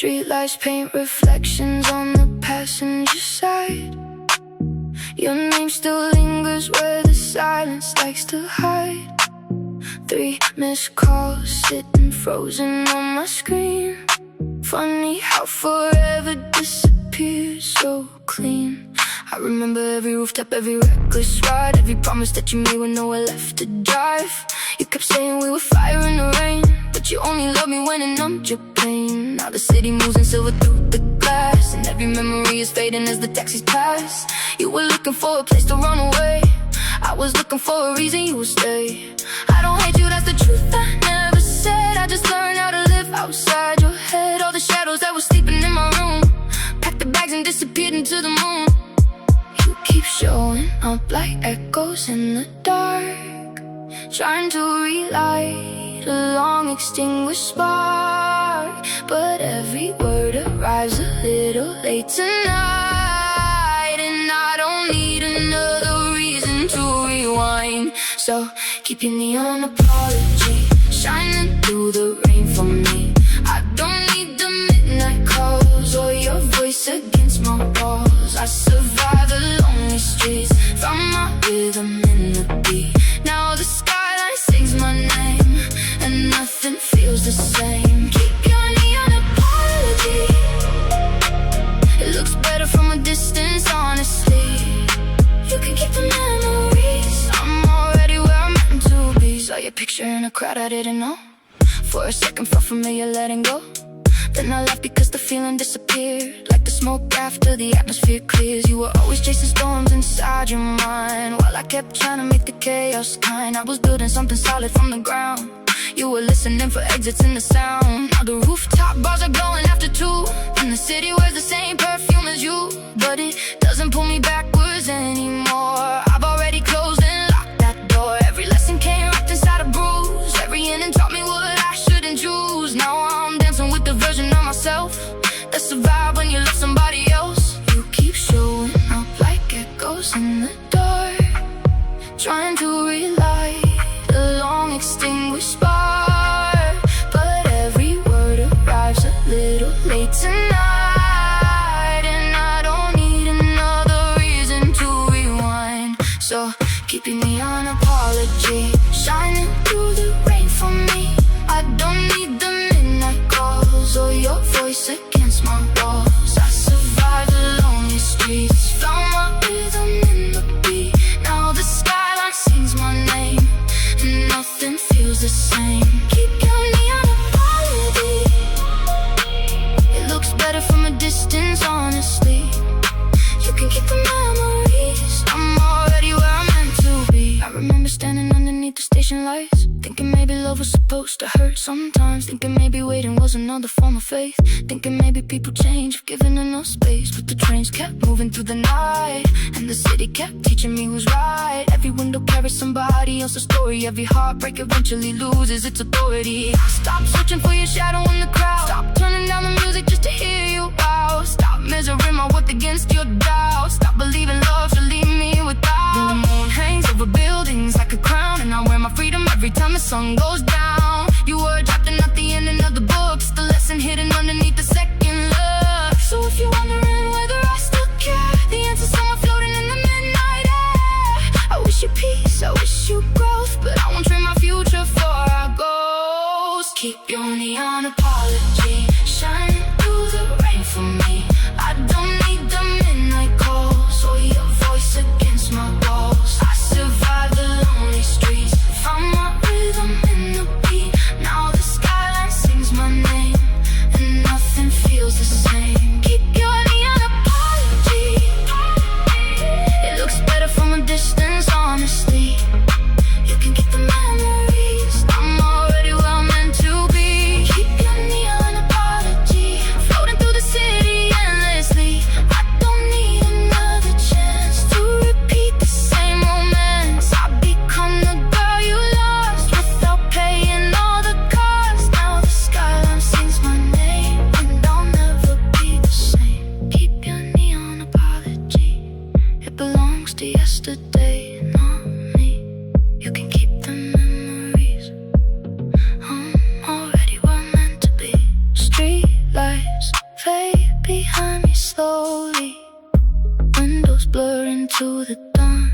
Streetlights paint reflections on the passenger side. Your name still lingers where the silence likes to hide. 3 missed calls sitting frozen on my screen. Funny how forever disappears so clean. I remember every rooftop, every reckless ride, every promise that you made with nowhere left to drive. You kept saying we were fire in the rain, but you only loved me when it numbed your pain. Now the city moves in silver through the glass, and every memory is fading as the taxis pass. You were looking for a place to run away, I was looking for a reason you would stay. I don't hate you, that's the truth I never said. I just learned how to live outside your head. All the shadows that were sleeping in my room packed the bags and disappeared into the moon. You keep showing up like echoes in the dark, trying to relight a long extinguished spark. But every word arrives a little late tonight, and I don't need another reason to rewind. So keep your neon apology shining through the rain for me. I don't need the midnight calls or your voice against my walls. I survive the lonely streets, found my rhythm in the beat. Now the skyline sings my name, and nothing feels the same. Keep your neon apology, it looks better from a distance, honestly. You can keep the memories, I'm already where I'm meant to be. Saw your picture in a crowd I didn't know. For a second felt familiar, letting go. Then I left because the feeling disappeared, like the smoke after the atmosphere clears. You were always chasing storms inside your mind, while I kept trying to make the chaos kind. I was building something solid from the ground, you were listening for exits in the sound. Now the rooftop bars are glowing after 2, and the city wears the same perfume as you. But it doesn't pull me backwards anymore, I've already closed and locked that door. Every lesson came wrapped inside a bruise, every ending taught me what I shouldn't choose. Now I'm dancing with the version of myself that survived when you love somebody else. You keep showing up like echoes in the dark, trying to relight a long extinguished spark. But every word arrives a little late tonight, and I don't need another reason to rewind. So keep your neon apology shining through the rain for me. I don't need the midnight calls or your voice against my walls. I survived the lonely streets, found my rhythm in the beat. Now the skyline sings my name, and nothing feels the same. Keep your neon apology, it looks better from a distance, honestly. You can keep the memories, I'm already where I'm meant to be. I remember standing underneath the station lights, thinking maybe love was supposed to hurt sometimes. Thinking maybe waiting was another form of faith. Thinking maybe people change if given enough space. But the trains kept moving through the night, and the city kept teaching me who's right. Every window carries somebody else's story. Every heartbreak eventually loses its authority. Stop searching for your shadow in the crowd, stop turning down the music just to hear you out. Stop measuring my worth against your doubt. Stop believing love should leave me without. The moon hangs over buildings like a crown, and I wear my freedom every time the sun goes down. You were trapped and not the ending of the book, it's the lesson hidden underneath the second look. So if you're wondering whether I still care, the answer's somewhere floating in the midnight air. I wish you peace, I wish you growth, but I won't trade my future for our ghosts. Keep your neon apology shining through the rain for me. I don't need the midnight calls or your voice against my walls. I survived the lonely streets, found my rhythm in the beat. Now the skyline sings my name, and nothing feels the same. Keep your neon apology, it looks better from a distance, honestly. You can keep the memories, I'm already where I'm meant to be. Keep your neon apology floating through the city endlessly. I don't need another chance to repeat the same moments. I become the girl you lost without paying all the cost. Now the skyline sings my name, and I'll never be the same. Keep your neon apology, it belongs to yesterday, not me. You can keep the memories, I'm already where I'm meant to be. Street lights blur into the dawn.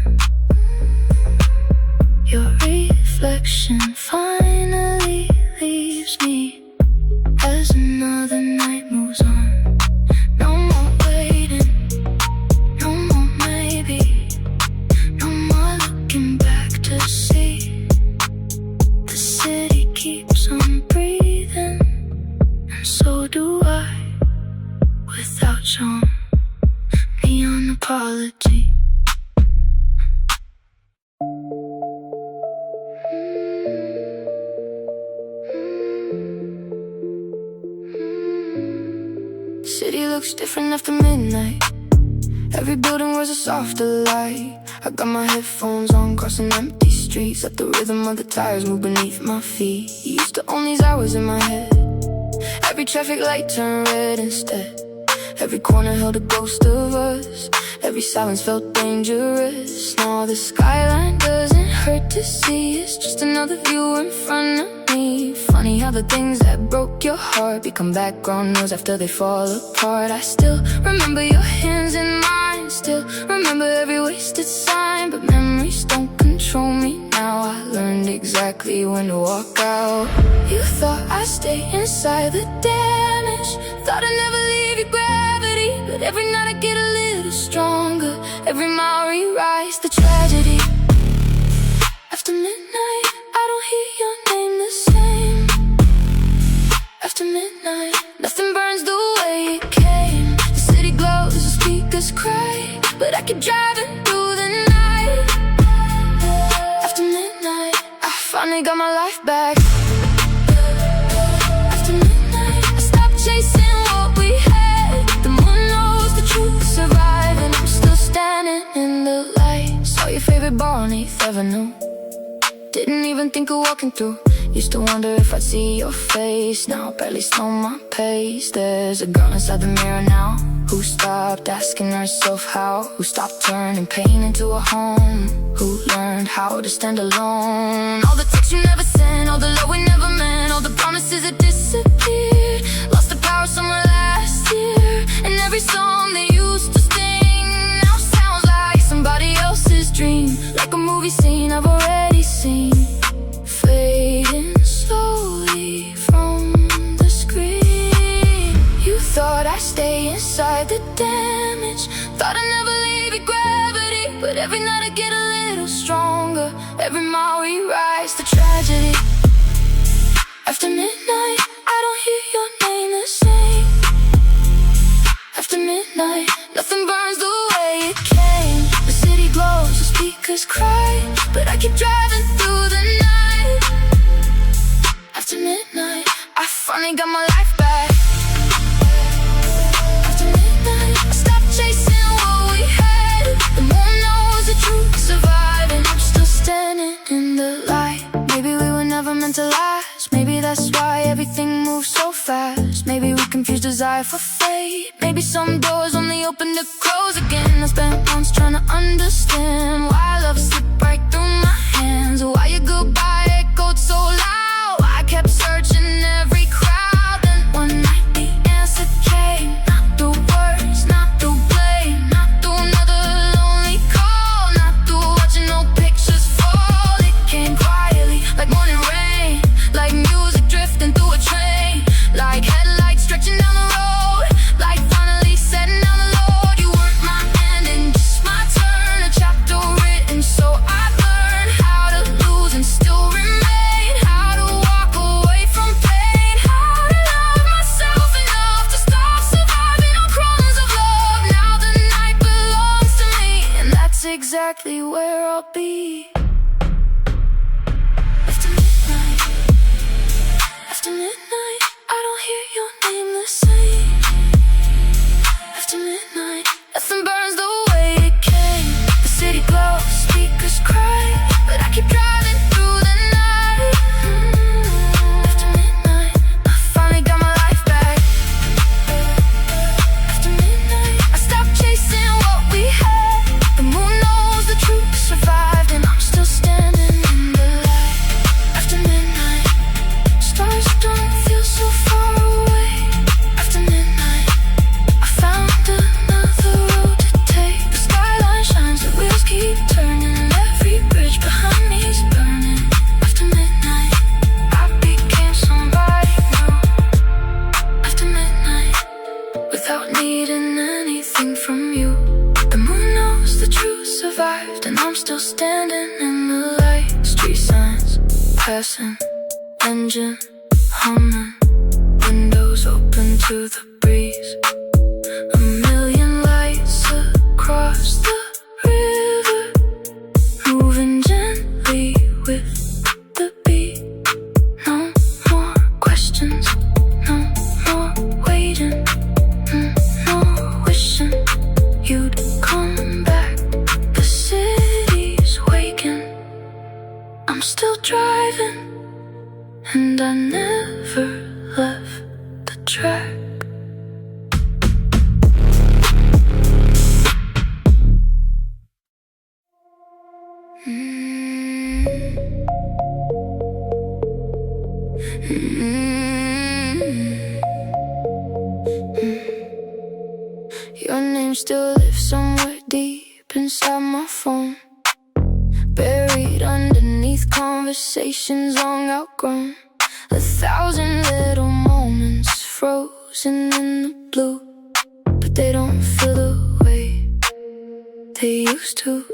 Your reflection finally leaves me as another night moves on. No more waiting, no more maybe, no more looking back to see. The city keeps on breathing, and so do I, without your neon apology. City looks different after midnight. Every building wears a softer light. I got my headphones on, crossing empty streets. Let the rhythm of the tires move beneath my feet. You used to own these hours in my head. Every traffic light turned red instead. Every corner held a ghost of us. Every silence felt dangerous. Now the skyline doesn't hurt to see. It's just another view in front of me. Funny how the things that broke your heart become background noise after they fall apart. I still remember your hands in mine, still remember every wasted sign. But memories don't control me now. I learned exactly when to walk out. You thought I'd stay inside the damage, thought I'd never leave your gravity. But every night I get a little stronger, every mile rewrites the tragedy. After midnight, I don't hear your name the same. After midnight, nothing burns the way it came. The city glows, the speakers cry, but I keep driving through the night. After midnight, I finally got my life back. After midnight, I stopped chasing what we had. The moon knows the truth survive, and I'm still standing in the light. Saw your favorite bar on 8th Avenue. Didn't even think of walking through. Used to wonder if I'd see your face. Now I barely slow my pace. There's a girl inside the mirror now, who stopped asking herself how, who stopped turning pain into a home, who learned how to stand alone. All the texts you never sent, all the love we never meant, all the promises that disappeared. Lost the power somewhere last year, and every song they used to sing now sounds like somebody else's dream. Like a movie scene I've already seen, fading slowly from the screen. You thought I'd stay inside the damage, thought I'd never leave your gravity. But every night I get a little stronger, every mile rewrites the tragedy. After midnight, I don't hear your name the same. After midnight, nothing burns the way it came. The city glows, the speakers cry, but I keep driving through the night. After midnight, I finally got my life back. After midnight, I stopped chasing what we had. The moon knows the truth survive, and I'm still standing in the light. Maybe we were never meant to last. Maybe that's why everything moves so fast. Maybe we confuse desire for fate. Maybe some doors only open to close again. I spent months trying to understand why love slipped right through my hands, why your goodbye echoed so loud. I kept searching every crowd, then one night the answer came. Not through words, not through blame, not through another lonely call, not through watching old pictures fall. It came quietly, like morning rain, like music drifting through a train, like headlights stretching down the road, like finally setting down the load. You weren't my ending, just my turn, a chapter written so I learned how to lose and still remain, how to walk away from pain, how to love myself enough to stop surviving on crumbs of love. Now the night belongs to me, and that's exactly where I'll be. After midnight, after midnight, I don't hear your name the same. After midnight, nothing burns the way it came. The city glows, speakers cry, but I keep driving through the night. After midnight, I finally got my life back. After midnight, I stopped chasing what we had. The moon knows the truth survived, and I'm still standing in the light. After midnight, stars don't feel so far away. still standing in the light. Street signs passing, engine humming, windows open to the breeze. A million lights across the river, moving gently with the beat. No more questions, no more waiting, no wishing you'd come back. The city's waking, I'm still driving, and I never left the track. Your name still lives somewhere deep inside my phone, buried underneath conversations long outgrown. 1,000 little moments frozen in the blue, but they don't feel the way they used to.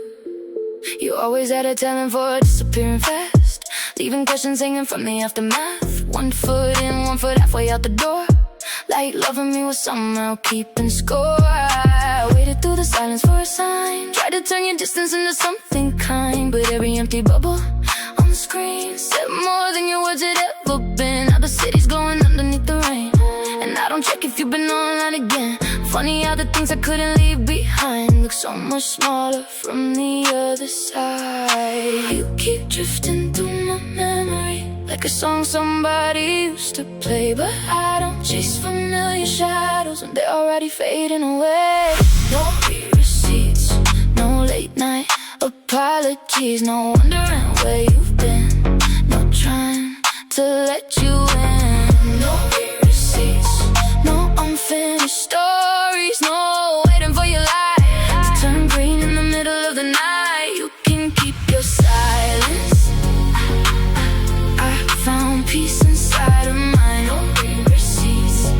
You always had a talent for disappearing fast, leaving questions hanging from the aftermath. 1 foot in, 1 foot halfway out the door, like loving me was somehow keeping score. I waited through the silence for a sign, tried to turn your distance into something kind, but every empty bubble on the screen said more than your words had ever been. Now the city's glowing underneath the rain, and I don't check if you've been online again. Funny how the things I couldn't leave behind look so much smaller from the other side. You keep drifting through my memory like a song somebody used to play, but I don't chase familiar shadows when they're already fading away. No receipts, no late night apologies, no wondering where you've been, no trying to let you in. No receipts, no unfinished stories, no waiting for your light to turn green in the middle of the night. You can keep your silence, I found peace inside of mine. No receipts,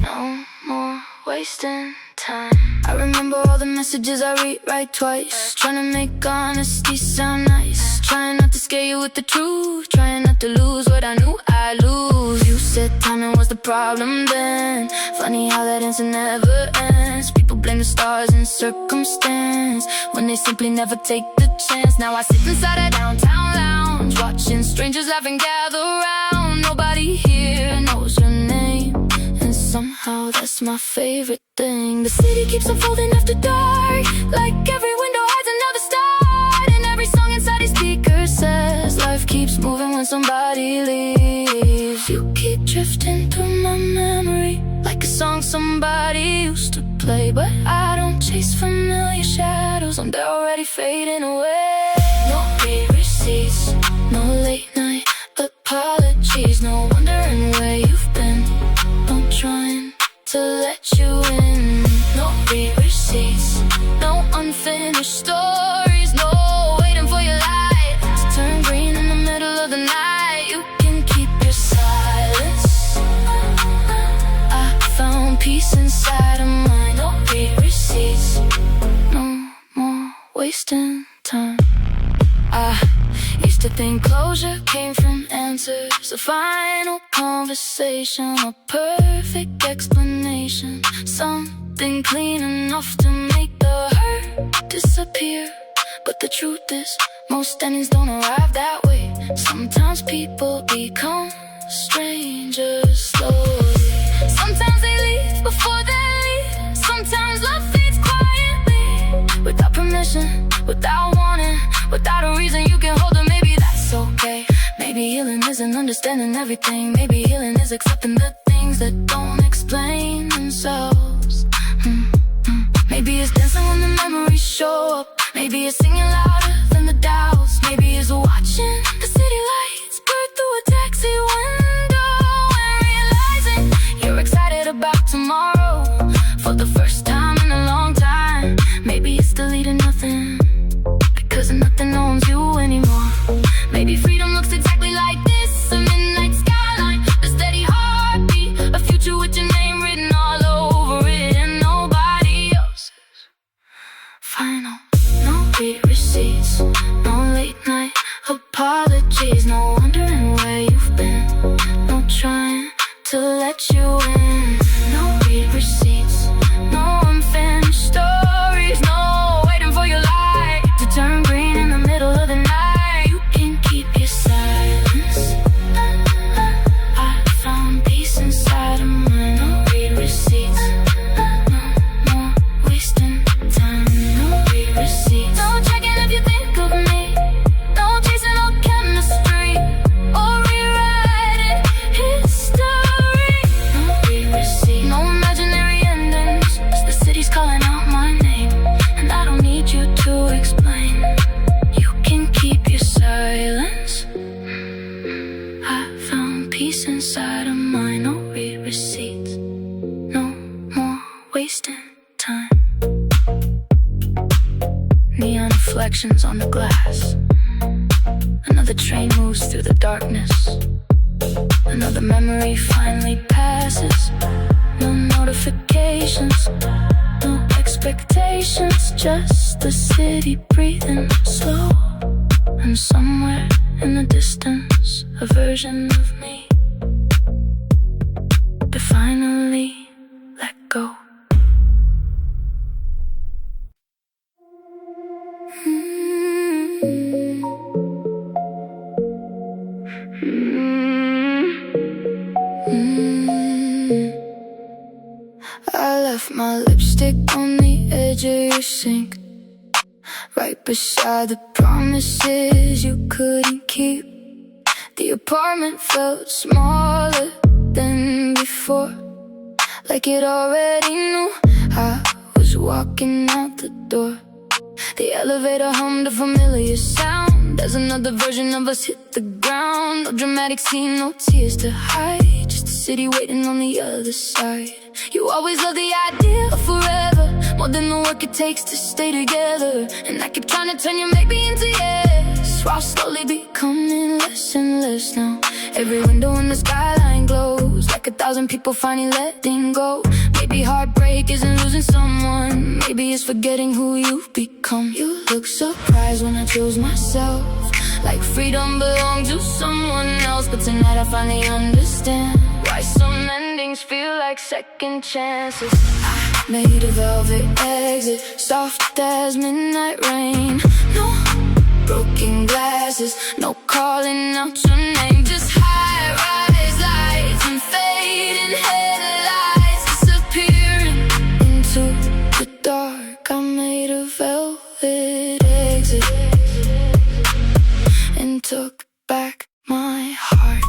no more wasting time. I remember all the messages I rewrite twice, trying to make honesty sound nice, trying not to scare you with the truth, trying not to lose what I knew I'd lose. You said timing was the problem then, funny how that answer never ends. People blame the stars and circumstance when they simply never take the chance. Now I sit inside a downtown lounge, watching strangers laugh and gather round. Nobody here knows your name, and somehow that's my favorite thing. The city keeps unfolding after dark, like every window hides another start, and every song inside these speakers says life keeps moving when somebody leaves. You keep drifting through my memory like a song somebody used to play, but I don't chase familiar shadows when they're already fading away. No receipts, no late night apologies, no wondering where you've been, no trying to let you in. No receipts, no unfinished stories, no waiting for your light to turn green in the middle of the night. You can keep your silence, I found peace inside of mine. No receipts, no more wasting time. I used to think closure came from answers, a final conversation, a perfect explanation, something clean enough to make the hurt disappear. But the truth is, most endings don't arrive that way. Sometimes people become strangers slowly. Sometimes they leave before they leave. Sometimes love fades quietly, without permission, without warning, without a reason you can hold it. Maybe that's okay. Maybe healing isn't understanding everything. Maybe healing is accepting the things that don't explain themselves. Maybe it's dancing when the memories show up. Maybe it's singing louder than the doubts. Maybe it's watching the city lights burn through a taxi window and realizing you're excited about tomorrow for the first time in a long time. Maybe it's deleting nothing because nothing owns you anymore. Maybe freedom looks exactly like this, a midnight skyline, a steady heartbeat, a future with your name written all over it, and nobody else's final. No read receipts, no late night apologies, no wondering where you've been, no trying to let you in. No read receipts, no unfinished stories, no waiting for your light to turn green in the middle of the night. You can keep your silence. I found peace inside of mine. No read receipts, no more wasting time. No read receipts, no checking if you think of me, no chasing no chemistry or rewriting history. No read receipts, no imaginary endings, just the city's calling out my name, and I don't need you to explain. You can keep your silence. I found peace inside of mine. No read receipts, no more wasting time. Neon reflections on the glass. Another train moves through the darkness. Another memory finally passes. No notifications, no expectations, just the city breathing slow. And somewhere in the distance, a version of me to finally let go. I left my lipstick on the edge of your sink, right beside the promises you couldn't keep. The apartment felt smaller than before, like it already knew I was walking out the door. The elevator hummed a familiar sound as another version of us hit the ground. No dramatic scene, no tears to hide, just a city waiting on the other side. You always loved the idea of forever, more than the work it takes to stay together. And I keep trying to turn your maybe into yes, while slowly becoming less and less now. Every window in the skyline glows, like 1,000 people finally letting go. Maybe heartbreak isn't losing someone, maybe it's forgetting who you've become. You look surprised when I chose myself, like freedom belonged to someone else. But tonight I finally understand why some endings feel like second chances. I made a velvet exit, soft as midnight rain. No broken glasses, no calling out your name, just high-rise lights and fading headlights disappearing into the dark. I made a velvet exit and took back my heart.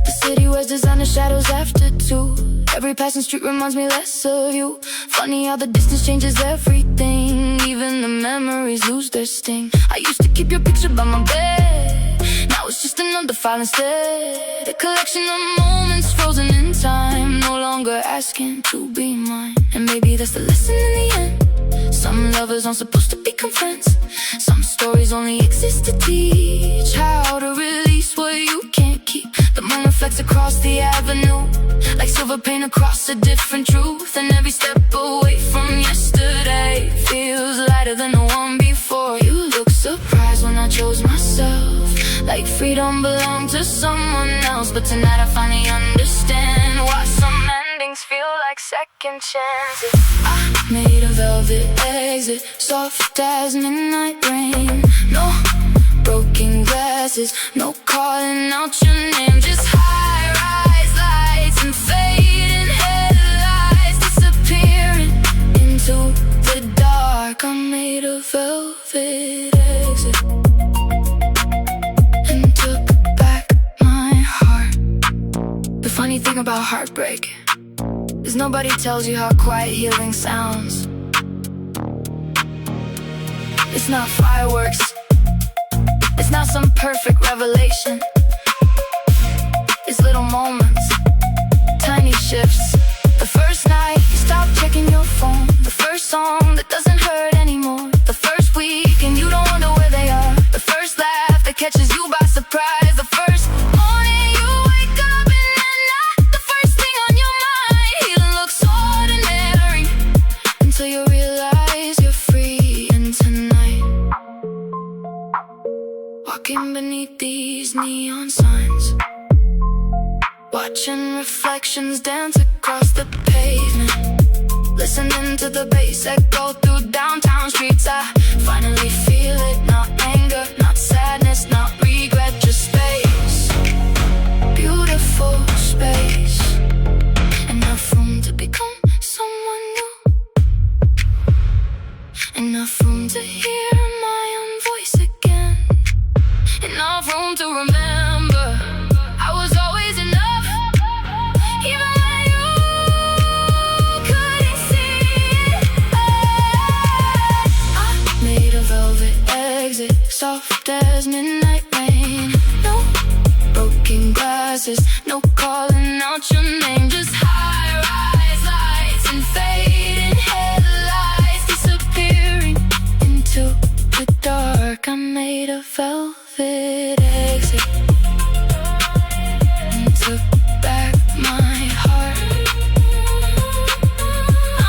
The city was designer shadows after 2. Every passing street reminds me less of you. Funny how the distance changes everything, even the memories lose their sting. I used to keep your picture by my bed, now it's just another file instead. A collection of moments frozen in time, no longer asking to be mine. And maybe that's the lesson in the end. Some lovers aren't supposed to become friends, some stories only exist to teach how to release what you can't keep. The moon reflects across the avenue, like silver paint across a different truth. And every step away from yesterday feels lighter than the one before. You look surprised when I chose myself, like freedom belonged to someone else. But tonight I finally understand why some endings feel like second chances. I made a velvet exit, soft as midnight rain. No broken glasses, no calling out your name, just high-rise lights and fading headlights disappearing into the dark. I made a velvet exit and took back my heart. The funny thing about heartbreak is nobody tells you how quiet healing sounds. It's not fireworks, it's not some perfect revelation. It's little moments, tiny shifts. The first night you stop checking your phone, the first song that doesn't hurt anymore, the first week and you don't wonder where they are, the first laugh that catches you by surprise, the first morning you wake up in the night, the first thing on your mind. Healing looks ordinary until you realize you're free. And tonight, walking beneath these neon signs, watching reflections dance across the pavement, listening to the bass echo through downtown streets. I finally feel it, not anger, not sadness, not regret, just space. Beautiful space, enough room to become someone new, enough room to hear my own voice again, enough room to remember I was always enough, even when you couldn't see it. I made a velvet exit, soft as midnight rain. No broken glasses, no calling out your name, just high-rise lights and fading headlights disappearing into the dark. I made a velvet exit and took back my heart. I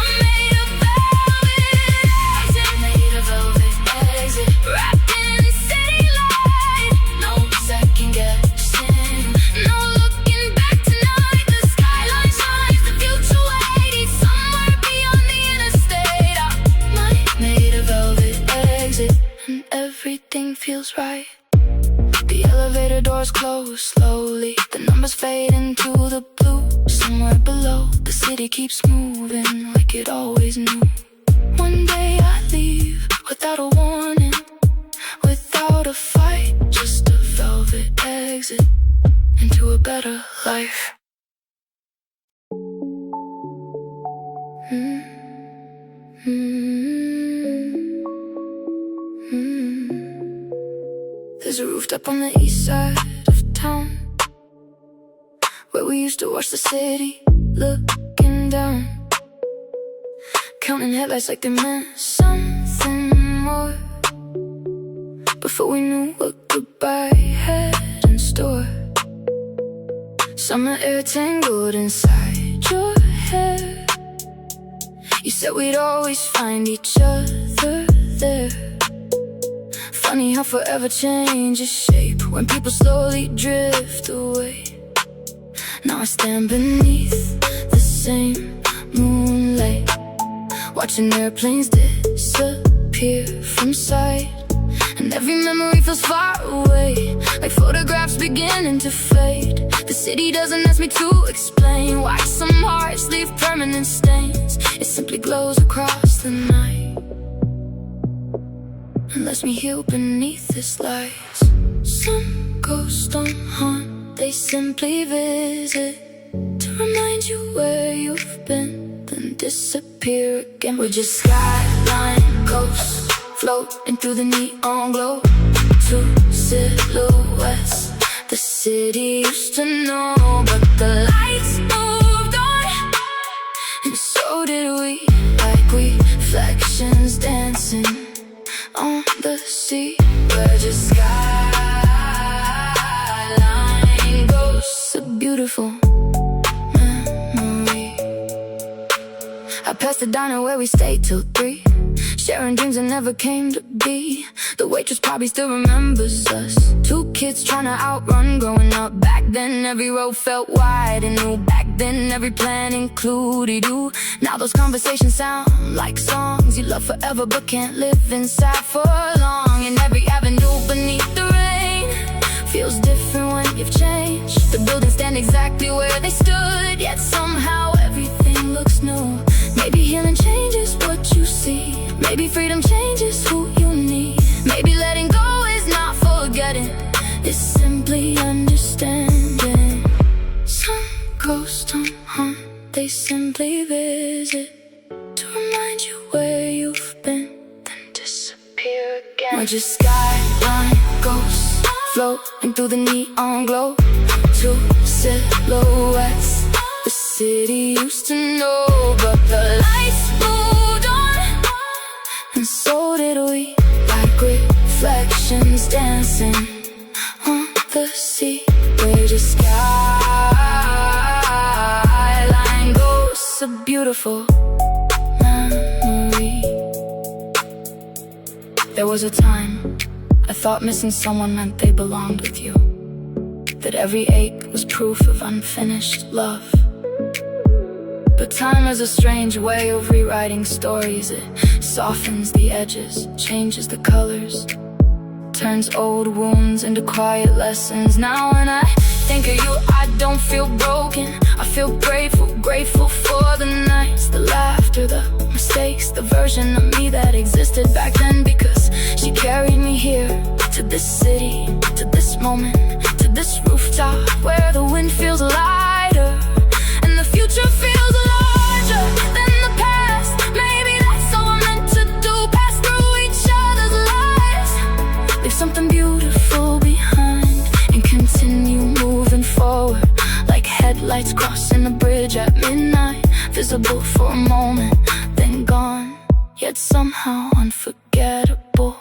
made a velvet exit, wrapped in city light. No second guessing, no looking back tonight. The skyline shines, the future waiting somewhere beyond the interstate. I made a velvet exit and everything feels right. The elevator doors close slowly, the numbers fade into the blue. Somewhere below, the city keeps moving like it always knew. One day I leave without a warning, without a fight, just a velvet exit into a better life. There's a rooftop on the east side of town where we used to watch the city looking down, counting headlights like they meant something more, before we knew what goodbye had in store. Summer air tangled inside your hair. You said we'd always find each other there. Funny how forever changes shape when people slowly drift away. Now I stand beneath the same moonlight, watching airplanes disappear from sight. And every memory feels far away, like photographs beginning to fade. The city doesn't ask me to explain why some hearts leave permanent stains. It simply glows across the night and lets me heal beneath this light. Some ghosts don't haunt, they simply visit to remind you where you've been, then disappear again. We're just skyline ghosts floating through the neon glow, two silhouettes the city used to know. But the lights moved on, and so did we, like reflections dancing on the sea. We're just skyline ghosts, a beautiful memory. I passed the diner where we stayed till 3, sharing dreams that never came to be. The waitress probably still remembers us, two kids trying to outrun growing up. Back then every road felt wide and new. Back then every plan included you. Now those conversations sound like songs you love forever but can't live inside for long. And every avenue beneath the rain feels different when you've changed. The buildings stand exactly where they stood, yet somehow everything looks new. Maybe healing changes what you see, maybe freedom changes who you need. Maybe letting go is not forgetting, it's simply understanding. Some ghosts don't haunt, they simply visit to remind you where you've been, then disappear again. We're just skyline ghosts floating through the neon glow, two silhouettes the city used to know. But the lights moved on, and so did we, like reflections dancing on the sea. We're just skyline ghosts, a beautiful memory. There was a time I thought missing someone meant they belonged with you, that every ache was proof of unfinished love. But time has a strange way of rewriting stories. It softens the edges, changes the colors, turns old wounds into quiet lessons. Now when I think of you, I don't feel broken. I feel grateful, grateful for the nights, the laughter, the mistakes, the version of me that existed back then. Because she carried me here, to this city, to this moment, to this rooftop where the wind feels lighter and the future feels larger than the past. Maybe that's all we're meant to do, pass through each other's lives, leave something beautiful behind, and continue moving forward like headlights crossing a bridge at midnight, visible for a moment, then gone, yet somehow unforgettable.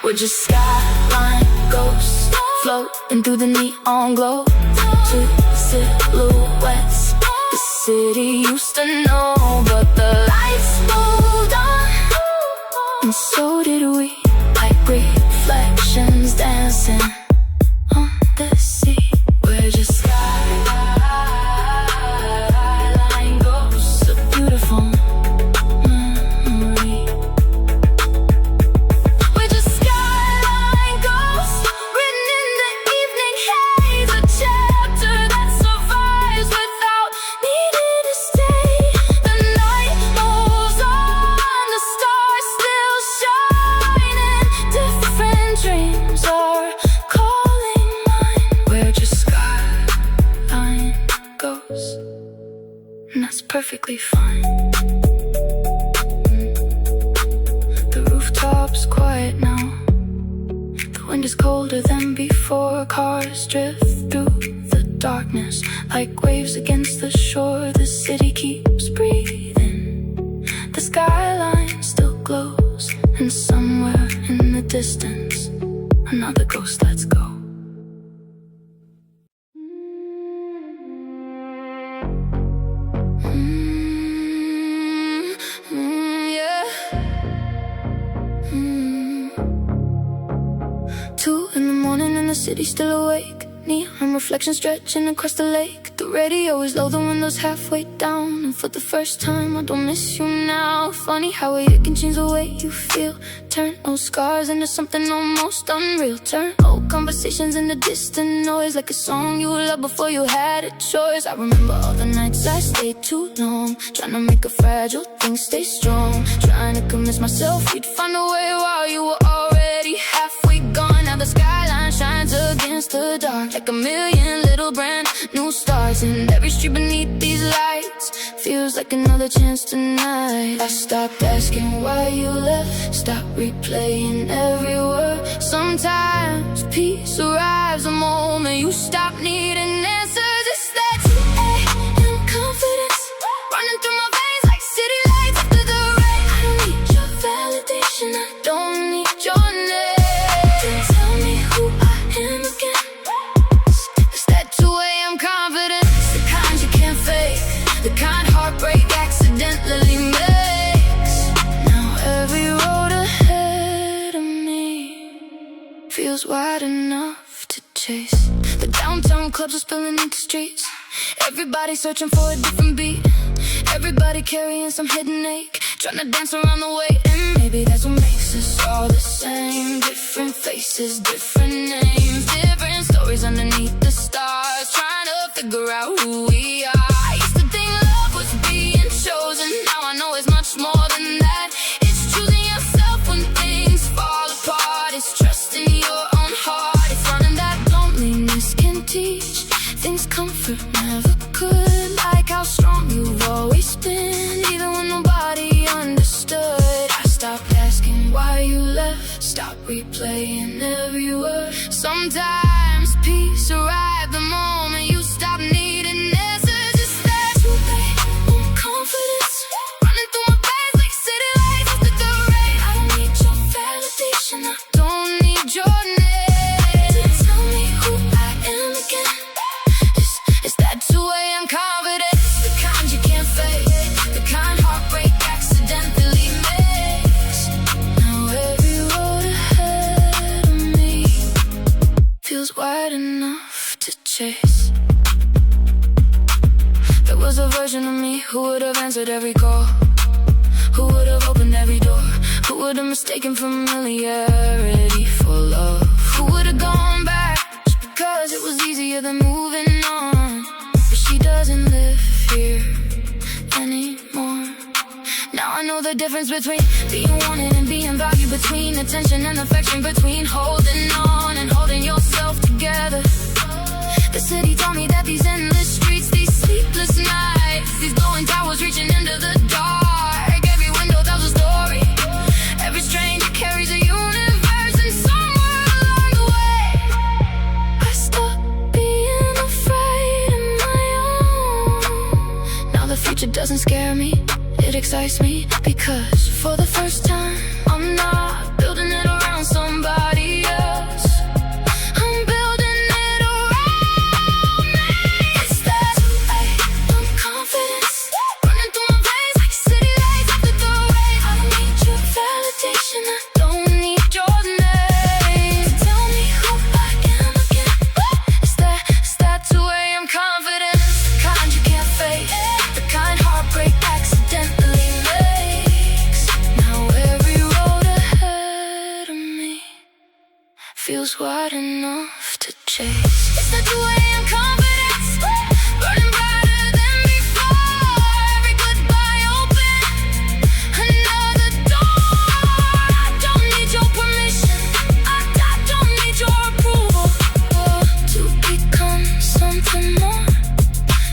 We're just skyline ghosts, floating through the neon glow, two silhouettes the city used to know. But the lights moved on, and so did we, like reflections dancing on the sea. We're just skyline ghosts, a beautiful memory. We're just skyline ghosts, written in the evening haze, a chapter that survives without needing to stay. The night moves on, the stars still shining, different dreams are calling mine. We're just skyline ghosts, and that's perfectly fine. The rooftop's quiet now, the wind is colder than before. Cars drift through the darkness like waves against the shore. The city keeps breathing, the skyline still glows, and somewhere in the distance, another ghost lets go. Yeah. 2 in the morning and the city's still awake, neon reflections stretching across the lake. The radio is low, the window's halfway down, and for the first time I don't miss you now. Funny how it can change the way you feel, turn old scars into something almost unreal, turn old conversations into distant noise, like a song you loved before you had a choice. I remember all the nights I stayed too long, trying to make a fragile thing stay strong, trying to convince myself you'd find a way while you were already halfway gone. Now the skyline shines against the dark, like a million little brand new stars, and every street beneath these lights feels like another chance tonight. I stopped asking why you left, stopped replaying every word. Sometimes peace arrives the moment you stop needing answers. It's that 2 a.m. confidence running through my veins like city lights after the rain. I don't need your validation, I don't need your name. Then tell me who I am again. It's that 2 a.m. confidence, the kind you can't fake, the kind heartbreak accidentally makes. Now every road ahead of me feels wide enough to chase. The downtown clubs are spilling into streets, everybody searching for a different beat, everybody carrying some hidden ache, trying to dance around the way. And maybe that's what makes us all the same, different faces, different names, different stories underneath the stars, trying to figure out who we are. I used to think love was being chosen, now I know it's much more than that. It's choosing yourself when things fall apart, it's trusting your own heart, it's learning that loneliness can teach things comfort never could, like how strong you've always been, even when nobody understood. I stopped asking why you left, stopped replaying every word. Sometimes peace arrives the moment you stop needing answers. It's that 2 a.m. confidence running through my veins like city lights after the rain. I don't need your validation, I don't need your name. So tell me who I am again. It's that 2 a.m. confidence, the kind you can't fake, the kind heartbreak accidentally makes. Now every answered every call? Who would have opened every door? Who would have mistaken familiarity for love? Who would have gone back just because it was easier than moving on? But she doesn't live here anymore. Now I know the difference between being wanted and being valued, between attention and affection, between holding on and holding yourself together. The city taught me that these endless streets, these sleepless nights, these glowing towers reaching into the dark. Every window tells a story. Every stranger carries a universe, and somewhere along the way I stopped being afraid of my own. Now the future doesn't scare me, it excites me, because for the first time I'm not building it around somebody else. I'm building it around me. It's that confidence running through my veins like city lights after the rain. I don't need your validation, I don't need your name. Tell me who I am again. It's that 2 a.m. confidence, the kind you can't fake, the kind heartbreak accidentally makes. Now every road ahead of me feels wide enough to chase. It's that 2 a.m. confidence, burning brighter than before. Every goodbye open, another door. I don't need your permission, I don't need your approval, to become something more.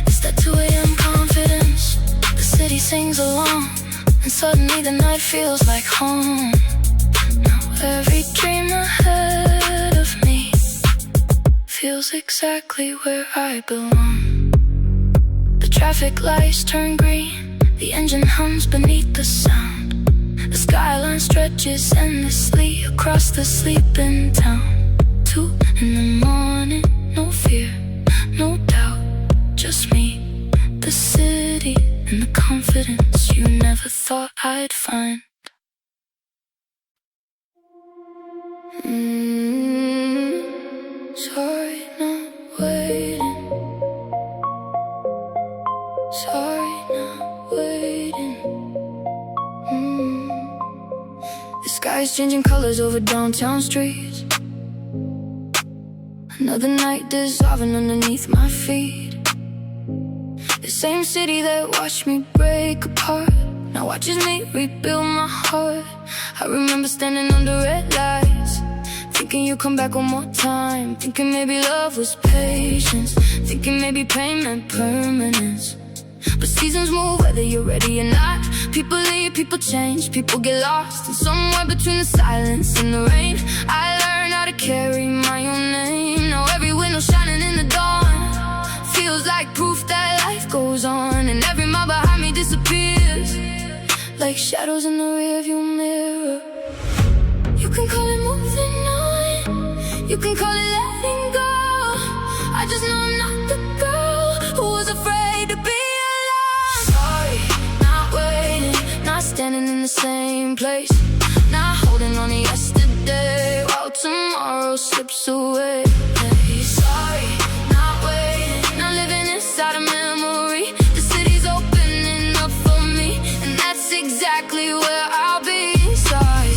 It's that 2 a.m. confidence. The city sings along, and suddenly the night feels like home. Now every dream ahead of me feels exactly where I belong. The traffic lights turn green, the engine hums beneath the sound. The skyline stretches endlessly across the sleeping town. 2 in the morning, no fear, no doubt, just me, the city, and the confidence you never thought I'd find. Sorry, not waiting. Sorry, not waiting. The sky's changing colors over downtown streets. Another night dissolving underneath my feet. The same city that watched me break apart now watches me rebuild my heart. I remember standing under red lights, thinking you'd come back one more time, thinking maybe love was patience, thinking maybe pain meant permanence. But seasons move whether you're ready or not. People leave, people change, people get lost, and somewhere between the silence and the rain I learned how to carry my own name. Now every window shining in the dawn feels like proof that life goes on, and every mile behind me disappears like shadows in the rearview mirror. You can call it moving on, you can call it letting go. I just know I'm not the girl who was afraid to be alone. Sorry, not waiting, not standing in the same place, not holding on to yesterday while tomorrow slips away. Sorry, not waiting, not living inside a memory. The city's opening up for me, and that's exactly where I'll be. Sorry,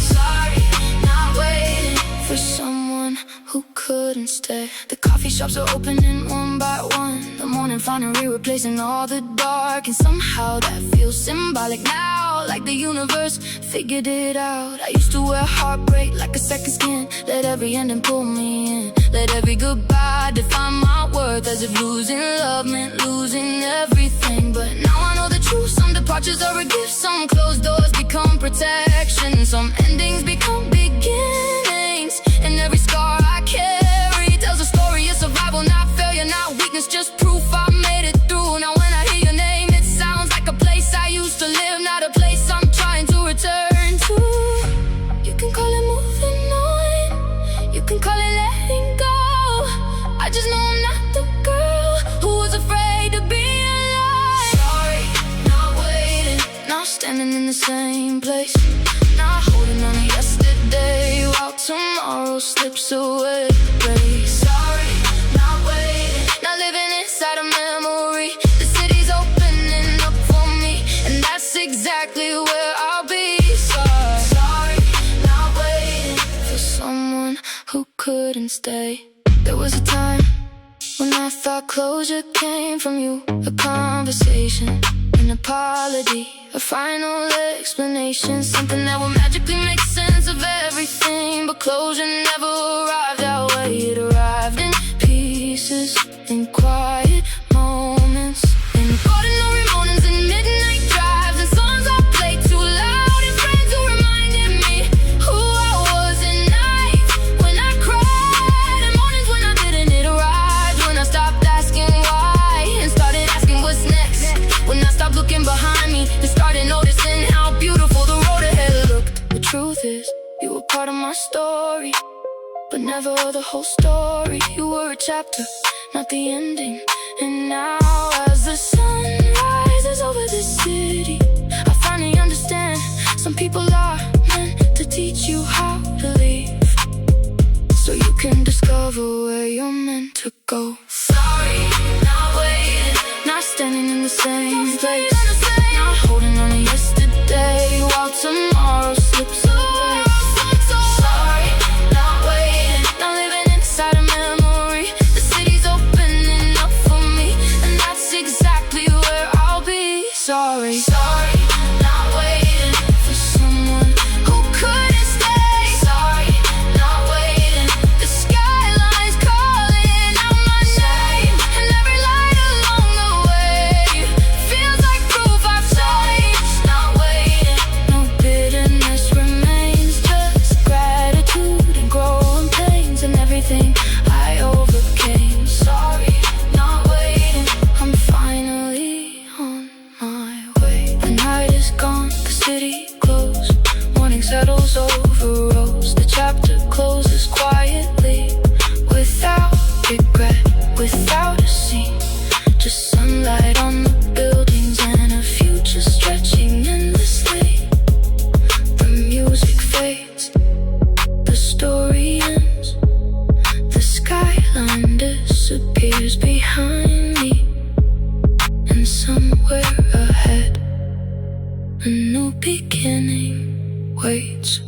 not waiting for someone who couldn't stay. The coffee shops are opening one by one, the morning finally replacing all the dark, and somehow that feels symbolic now, like the universe figured it out. I used to wear heartbreak like a second skin, let every ending pull me in, let every goodbye define my worth, as if losing love meant losing everything. But now I know the truth, some departures are a gift, some closed doors become protection, some endings become beginnings, and every scar I carry tells a story of survival, not failure, not weakness, just proof I made it through. Now when I hear your name, it sounds like a place I used to live, not a place I'm trying to return to. You can call it moving on, you can call it letting go. I just know I'm not the girl who was afraid to be alive. Sorry, not waiting, not standing in the same place, not holding on to yesterday while tomorrow slips away. Sorry, not waiting, not living inside a memory. The city's opening up for me, and couldn't stay. There was a time when I thought closure came from you. A conversation, an apology, a final explanation, something that would magically make sense of everything. But closure never arrived that way. It arrived in pieces, in quiet moments, in ordinary mornings and midnight drives, and songs I played too loud, and friends who reminded me who I was, and nights when I cried, and mornings when I didn't. It arrived when I stopped asking why and started asking what's next. When I stopped looking behind me and started noticing how beautiful the road ahead looked. The truth is, you were part of my story, but never the whole story. You were a chapter, not the ending. And now as the sun rises over this city, I finally understand some people are meant to teach you how to leave, so you can discover where you're meant to go. Sorry, not waiting, not standing in the same place, not holding on to yesterday while tomorrow slips away. Sorry, not waiting, not living inside a memory. The city's opening up for me, and that's exactly where I'll be. Sorry, sorry, not waiting for someone who couldn't stay. Sorry, not waiting, the skyline's calling out my name, and every light along the way feels like proof I've changed. Not waiting, no bitterness remains, just gratitude and growing pains, and everything I overcame. Sorry, not waiting, I'm finally on my way. The night is gone, the city closed, morning settles over rose. The chapter closes quietly, without regret, without a scene, just sunlight on the buildings and a future stretching endlessly. The music fades, the story ends, the skyline disappears behind me, and somewhere ahead a new beginning waits.